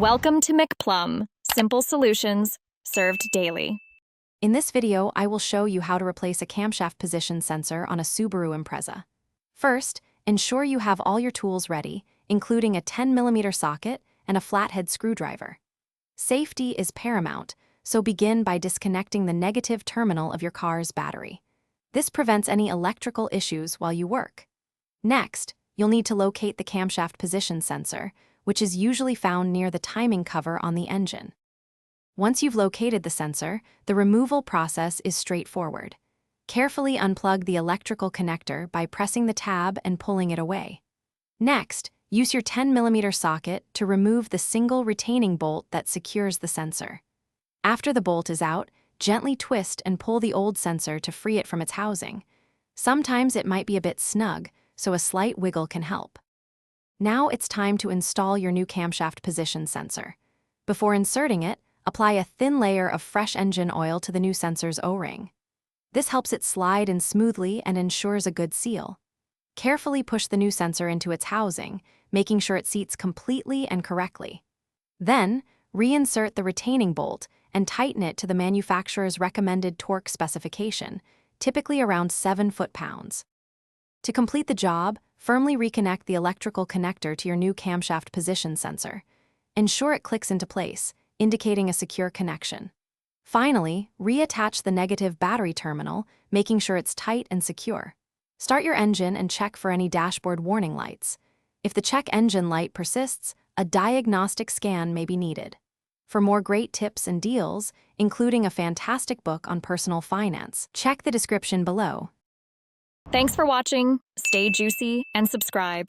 Welcome to McPlum, simple solutions served daily. In this video, I will show you how to replace a camshaft position sensor on a Subaru Impreza. First, ensure you have all your tools ready, including a 10mm socket and a flathead screwdriver. Safety is paramount, so begin by disconnecting the negative terminal of your car's battery. This prevents any electrical issues while you work. Next, you'll need to locate the camshaft position sensor, which is usually found near the timing cover on the engine. Once you've located the sensor, the removal process is straightforward. Carefully unplug the electrical connector by pressing the tab and pulling it away. Next, use your 10mm socket to remove the single retaining bolt that secures the sensor. After the bolt is out, gently twist and pull the old sensor to free it from its housing. Sometimes it might be a bit snug, so a slight wiggle can help. Now it's time to install your new camshaft position sensor. Before inserting it, apply a thin layer of fresh engine oil to the new sensor's O-ring. This helps it slide in smoothly and ensures a good seal. Carefully push the new sensor into its housing, making sure it seats completely and correctly. Then, reinsert the retaining bolt and tighten it to the manufacturer's recommended torque specification, typically around 7 foot-pounds. To complete the job, firmly reconnect the electrical connector to your new camshaft position sensor. Ensure it clicks into place, indicating a secure connection. Finally, reattach the negative battery terminal, making sure it's tight and secure. Start your engine and check for any dashboard warning lights. If the check engine light persists, a diagnostic scan may be needed. For more great tips and deals, including a fantastic book on personal finance, check the description below. Thanks for watching, stay juicy, and subscribe.